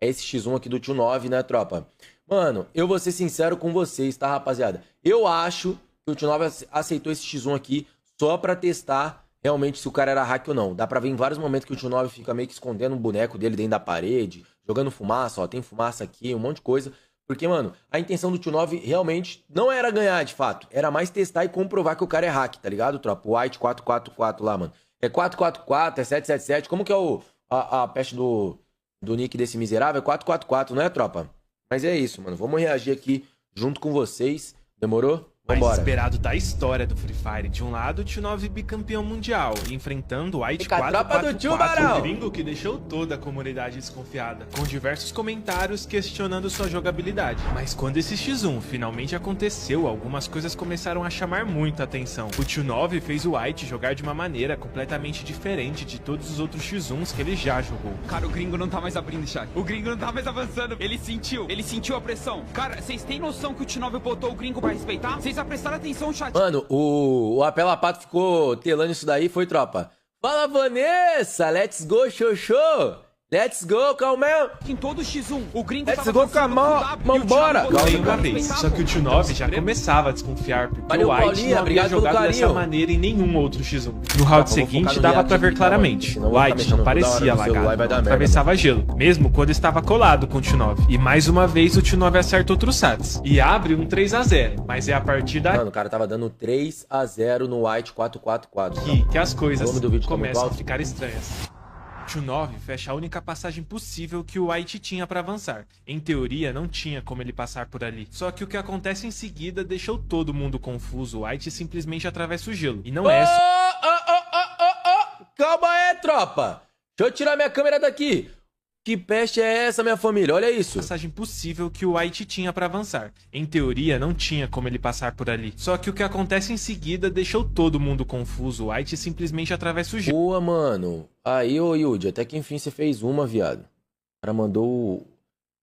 é esse X1 aqui do Tio 9, né, tropa? Mano, eu vou ser sincero com vocês, tá, rapaziada? Eu acho que o Tio 9 aceitou esse X1 aqui só pra testar realmente se o cara era hack ou não. Dá pra ver em vários momentos que o Tio 9 fica meio que escondendo um boneco dele dentro da parede, jogando fumaça, ó, tem fumaça aqui, um monte de coisa. Porque, mano, a intenção do Tio 9 realmente não era ganhar, de fato. Era mais testar e comprovar que o cara é hack, tá ligado, tropa? O White 444 lá, mano. É 444, é 777. Como que é a peste do nick desse miserável? É 444, não é, tropa? Mas é isso, mano. Vamos reagir aqui junto com vocês. Demorou? Mais Vambora. esperado da história do Free Fire. De um lado, o Tio 9 bicampeão mundial, enfrentando o White 444, o gringo que deixou toda a comunidade desconfiada, com diversos comentários questionando sua jogabilidade. Mas quando esse X1 finalmente aconteceu, algumas coisas começaram a chamar muita atenção. O Tio 9 fez o White jogar de uma maneira completamente diferente de todos os outros X1s que ele já jogou. Cara, o gringo não tá mais abrindo chat. O gringo não tá mais avançando. Ele sentiu a pressão. Cara, vocês têm noção que o Tio 9 botou o gringo pra respeitar? Vocês já prestaram atenção no chat? Mano, o Apela Pato ficou telando isso daí, foi, tropa? Fala, Vanessa! Let's go, xoxô! Let's go, calmão! Em todo X1, o gringo Let's go, calmão! Vambora! Falei uma vez, só que o Tio 9 já começava a desconfiar, porque Valeu, o White Paulinha, não havia jogado dessa maneira em nenhum outro X1. No round seguinte, dava pra ver claramente. O White não parecia lagado, atravessava gelo, mesmo quando estava colado com o Tio 9. E mais uma vez, o Tio 9 acerta outro SATS. E abre um 3-0, mas é a partir daí... Mano, o cara tava dando 3-0 no White 444. Que as coisas começam a ficar estranhas. Tio 9 fecha a única passagem possível que o White tinha pra avançar. Em teoria, não tinha como ele passar por ali. Só que o que acontece em seguida deixou todo mundo confuso. O White simplesmente atravessa o gelo. E não é só... Calma aí, tropa! Deixa eu tirar minha câmera daqui. Que peste é essa, minha família? Olha isso. Passagem possível que o White tinha pra avançar. Em teoria, não tinha como ele passar por ali. Só que o que acontece em seguida deixou todo mundo confuso. O White simplesmente atravessa o gelo. Boa, mano. Aí, ô Yudi, até que enfim você fez uma, viado. O cara mandou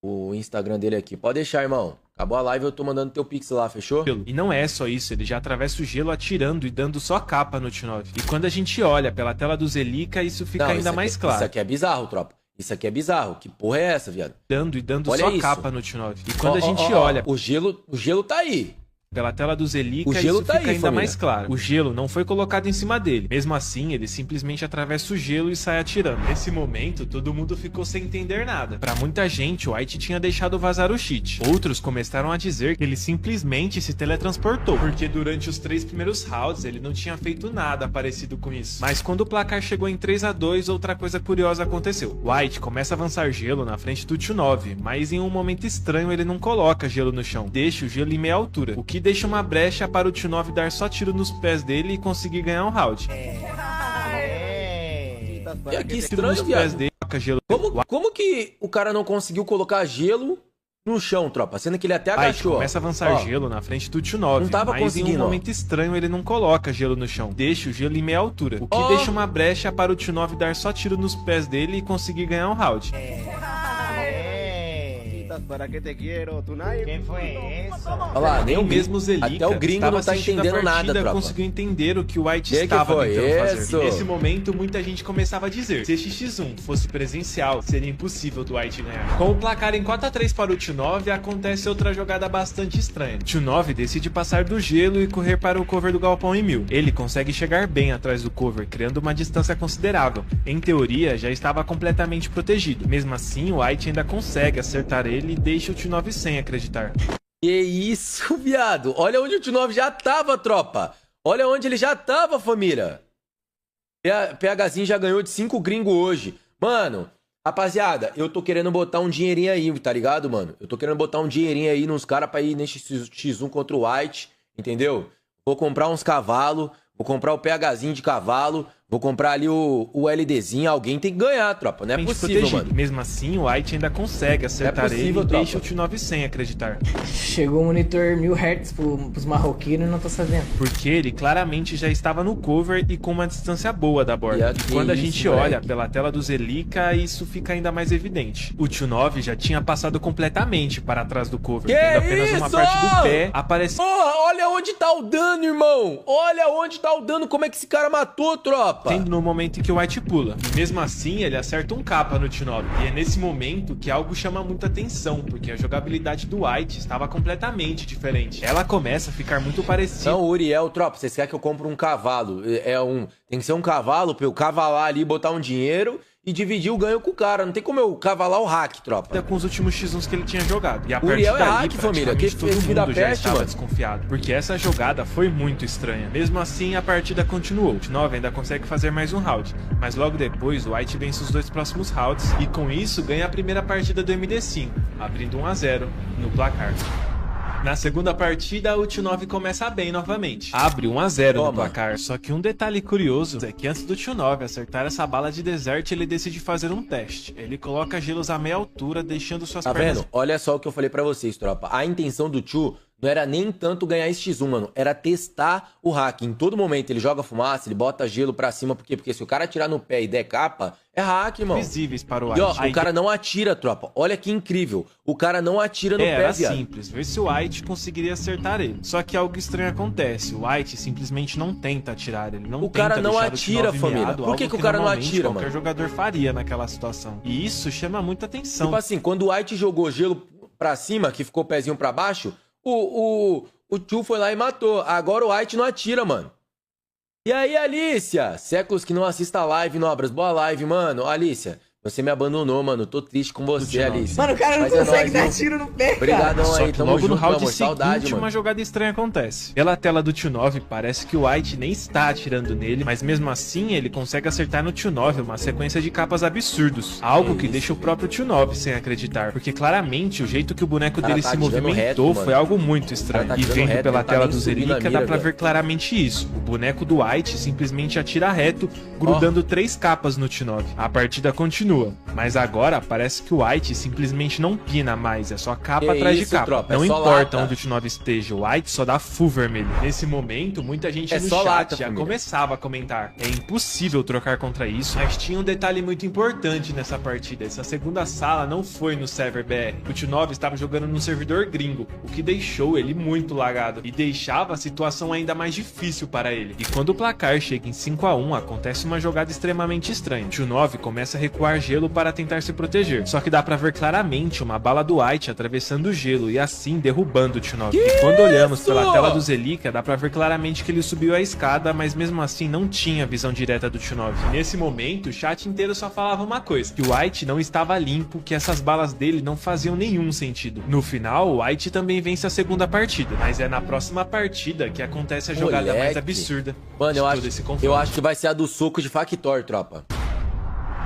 o Instagram dele aqui. Pode deixar, irmão. Acabou a live, eu tô mandando teu pix lá, fechou? E não é só isso, ele já atravessa o gelo atirando e dando só capa no Tio 9. E quando a gente olha pela tela do Zelica, isso fica ainda mais claro. Isso aqui é bizarro, tropa. Isso aqui é bizarro. Que porra é essa, viado? Dando olha só isso. capa no Tio 9. E quando a gente olha... O gelo tá aí. Pela tela do Zelica, o gelo isso tá fica aí, ainda família. mais claro. O gelo não foi colocado em cima dele. Mesmo assim, ele simplesmente atravessa o gelo e sai atirando. Nesse momento, todo mundo ficou sem entender nada. Pra muita gente, o White tinha deixado vazar o cheat. Outros começaram a dizer que ele simplesmente se teletransportou, porque durante os 3 primeiros rounds, ele não tinha feito nada parecido com isso. Mas quando o placar chegou em 3-2, outra coisa curiosa aconteceu. White começa a avançar gelo na frente do Tio 9, mas em um momento estranho ele não coloca gelo no chão, deixa o gelo em meia altura, o que deixa uma brecha para o Tio 9 dar só tiro nos pés dele e conseguir ganhar um round. Que estranho, viado. Como que o cara não conseguiu colocar gelo no chão, tropa? Sendo que ele até agachou. Começa a avançar gelo na frente do Tio 9, não tava mas em um momento estranho ele não coloca gelo no chão, deixa o gelo em meia altura, o que deixa uma brecha para o Tio 9 dar só tiro nos pés dele e conseguir ganhar um round. Quem foi isso? Olha lá, nem mesmo Zelica, até o gringo não tá entendendo nada, tropa. Conseguiu entender o que o White estava tentando fazer. E nesse momento, muita gente começava a dizer: se esse X1 fosse presencial, seria impossível do White ganhar. Com o placar em 4-3 para o Tio 9, acontece outra jogada bastante estranha. Tio 9 decide passar do gelo e correr para o cover do galpão em 1000. Ele consegue chegar bem atrás do cover, criando uma distância considerável. Em teoria, já estava completamente protegido. Mesmo assim, o White ainda consegue acertar ele e deixa o Tio 9 sem acreditar. Que isso, viado? Olha onde o Tio 9 já tava, tropa. Olha onde ele já tava, família. PHzinho já ganhou de 5 gringos hoje. Mano, rapaziada, eu tô querendo botar um dinheirinho aí, tá ligado, mano? Eu tô querendo botar um dinheirinho aí nos caras pra ir nesse X1 contra o White, entendeu? Vou comprar uns cavalos, vou comprar o PHzinho de cavalo, vou comprar ali o LDzinho. Alguém tem que ganhar, tropa. Não é possível, mano. Mesmo assim, o White ainda consegue acertar ele e deixa o Tio 9 sem acreditar. Chegou o monitor 1000 Hz pros marroquinos e não tô sabendo. Porque ele claramente já estava no cover e com uma distância boa da borda. E quando a gente olha pela tela do Zelica, isso fica ainda mais evidente. O Tio 9 já tinha passado completamente para trás do cover, tendo apenas uma parte do pé aparecendo. Porra, olha onde tá o dano, irmão. Olha onde tá o dano. Como é que esse cara matou, tropa? tropa. Tendo no momento em que o White pula. E mesmo assim, ele acerta um capa no T9. E é nesse momento que algo chama muita atenção, porque a jogabilidade do White estava completamente diferente. Ela começa a ficar muito parecida. Não, Uriel, tropa, vocês querem que eu compre um cavalo? Tem que ser um cavalo pra eu cavalar ali, botar um dinheiro e dividir o ganho com o cara. Não tem como eu cavalar o hack, tropa. Com os últimos X1s que ele tinha jogado. E a partir Uriel é dali, hack, família. Que todo filho da mundo já peste, estava mano. desconfiado. Porque essa jogada foi muito estranha. Mesmo assim, a partida continuou. O T9 ainda consegue fazer mais um round. Mas logo depois, o White vence os 2 próximos rounds. E com isso, ganha a primeira partida do MD5. Abrindo 1-0 no placar. Na segunda partida, o T9 começa bem novamente. Abre 1-0 no placar. Só que um detalhe curioso é que antes do T9 acertar essa bala de desert, ele decide fazer um teste. Ele coloca gelos a meia altura, deixando suas pernas... Tá vendo? Olha só o que eu falei pra vocês, tropa. A intenção do Chu não era nem tanto ganhar esse X1, mano. Era testar o hack. Em todo momento ele joga fumaça, ele bota gelo pra cima. Por quê? Porque se o cara atirar no pé e der capa, é hack, irmão. Visíveis para o E White. ó, o cara não atira, tropa. Olha que incrível. O cara não atira no pé, Era viado. simples, ver se o White conseguiria acertar ele. Só que algo estranho acontece. O White simplesmente não tenta atirar. Ele não O cara tenta não deixar atira, o T9 família. meado, Por que algo que o cara não normalmente atira, qualquer mano? jogador faria naquela situação. E isso chama muita atenção. Tipo assim, quando o White jogou gelo pra cima, que ficou o pezinho pra baixo, o Chu foi lá e matou. Agora o White não atira, mano. E aí, Alícia? Séculos que não assista a live, Nobras. Boa live, mano. Alícia, você me abandonou, mano. Tô triste com você, Alícia. Mano, o cara não Mas consegue nóis, dar viu? tiro no pé, cara. Obrigadão Só aí, que tamo logo junto, no round meu amor. seguinte, Saudade, mano. uma jogada estranha acontece. Pela tela do T9, parece que o White nem está atirando nele, mas mesmo assim ele consegue acertar no T9 uma sequência de capas absurdos. Algo que deixa o próprio T9 sem acreditar, porque claramente o jeito que o boneco Cara, dele tá se atirando movimentou reto, mano. foi algo muito estranho. Cara, tá E atirando vendo reto, pela ele tá tela nem do subindo Zerika a mira, dá pra velho. ver claramente isso. O boneco do White simplesmente atira reto, grudando 3 capas no T9. A partida continua, mas agora parece que o White simplesmente não pina mais, é só capa Que atrás de isso, capa. tropa, é Não só importa lata. onde o T9 esteja, o White só dá full vermelho. Nesse momento, muita gente É no só chat lata, já família. começava a comentar: é impossível trocar contra isso, mas tinha um detalhe muito importante nessa partida. Essa segunda sala não foi no server BR. O T9 estava jogando num servidor gringo, o que deixou ele muito lagado e deixava a situação ainda mais difícil para ele. E quando o placar chega em 5-1, acontece uma jogada extremamente estranha. O T9 começa a recuar gelo para tentar se proteger, só que dá pra ver claramente uma bala do White atravessando o gelo e assim derrubando o T9. E quando olhamos pela tela do Zelica, dá pra ver claramente que ele subiu a escada, mas mesmo assim não tinha visão direta do T9. E nesse momento, o chat inteiro só falava uma coisa: que o White não estava limpo, que essas balas dele não faziam nenhum sentido. No final, o White também vence a segunda partida, mas é na próxima partida que acontece a jogada mais Moleque. absurda Mano, de todo esse confronto. eu acho que vai ser a do soco de Factor, tropa.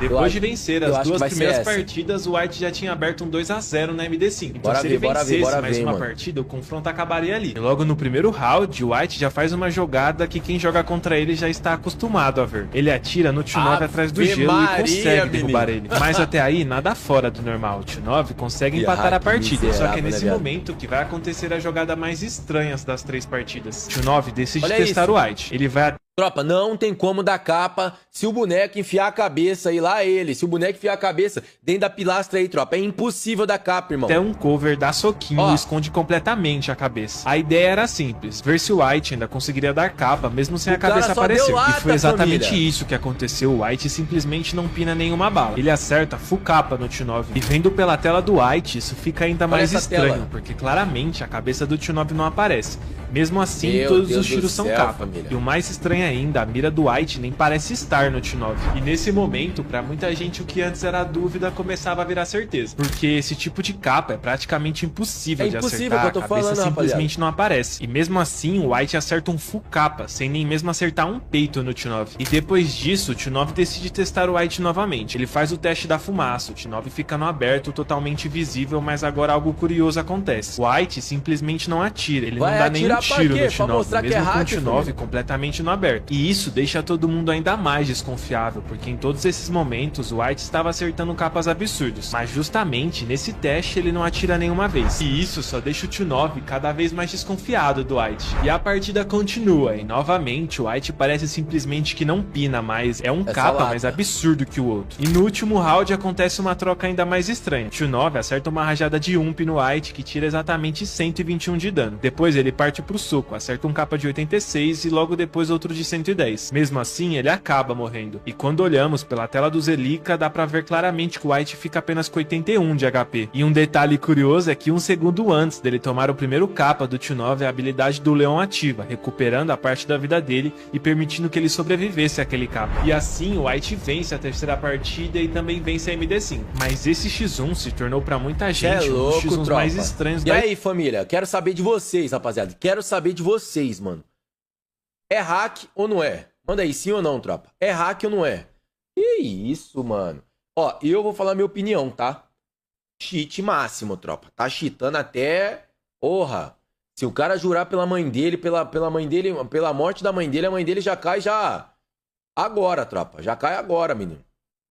Depois de vencer eu as acho que duas vai ser primeiras essa. partidas, o White já tinha aberto um 2-0 na MD5. Então Bora se ver, ele bora ver, vencesse bora mais ver, uma mano. partida, o confronto acabaria ali. E logo no primeiro round, o White já faz uma jogada que quem joga contra ele já está acostumado a ver. Ele atira no T9 atrás do Ave gelo Maria, e consegue derrubar menino. ele. Mas até aí, nada fora do normal. O T9 consegue Que empatar a hack partida. Só que é miserável, nesse né, viado? momento que vai acontecer a jogada mais estranha das 3 partidas. O T9 decide Olha testar isso. o White. Ele vai Tropa, não tem como dar capa se o boneco enfiar a cabeça e lá ele. Se o boneco enfiar a cabeça dentro da pilastra aí, tropa. É impossível dar capa, irmão. até um cover, dá soquinho Ó. e esconde completamente a cabeça. A ideia era simples, ver se o White ainda conseguiria dar capa, mesmo sem O a cabeça cara só aparecer. deu lata, E foi exatamente família. isso que aconteceu. O White simplesmente não pina nenhuma bala. Ele acerta full capa no T9. E vendo pela tela do White, isso fica ainda mais essa estranho, tela. porque claramente a cabeça do T9 não aparece. Mesmo assim, Meu todos Deus os do tiros são céu, capa. família. E o mais estranho ainda, a mira do White nem parece estar no T9. E nesse momento, pra muita gente, o que antes era dúvida começava a virar certeza. Porque esse tipo de capa é praticamente impossível É de impossível, acertar. que eu tô A cabeça falando, simplesmente não aparece. E mesmo assim, o White acerta um full capa, sem nem mesmo acertar um peito no T9. E depois disso, o T9 decide testar o White novamente. Ele faz o teste da fumaça, o T9 fica no aberto, totalmente visível, mas agora algo curioso acontece. O White simplesmente não atira, ele Vai não dá nenhum atirar pra tiro quê? no Pra T9, mostrar que é mesmo com o hacker, T9 família. completamente no aberto. E isso deixa todo mundo ainda mais desconfiável, porque em todos esses momentos o White estava acertando capas absurdos, mas justamente nesse teste ele não atira nenhuma vez. E isso só deixa o T9 cada vez mais desconfiado do White. E a partida continua, e novamente o White parece simplesmente que não pina mais, é um Essa capa lata. mais absurdo que o outro. E no último round acontece uma troca ainda mais estranha. O T9 acerta uma rajada de ump no White que tira exatamente 121 de dano. Depois ele parte pro soco, acerta um capa de 86 e logo depois outro de 110. Mesmo assim, ele acaba morrendo. E quando olhamos pela tela do Zelica, dá pra ver claramente que o White fica apenas com 81 de HP. E um detalhe curioso é que um segundo antes dele tomar o primeiro capa do Tio 9, a habilidade do Leon ativa, recuperando a parte da vida dele e permitindo que ele sobrevivesse àquele capa. E assim o White vence a terceira partida e também vence a MD5. Mas esse X1 se tornou pra muita gente um dos X1s mais estranhos e aí, família? Quero saber de vocês, rapaziada. Quero saber de vocês, mano. É hack ou não é? Manda aí, sim ou não, tropa? É hack ou não é? Que isso, mano? Ó, eu vou falar minha opinião, tá? Cheat máximo, tropa. Tá cheatando até... Porra. Se o cara jurar pela mãe dele, pela mãe dele, pela morte da mãe dele, a mãe dele já cai já... Agora, tropa. Já cai agora, menino.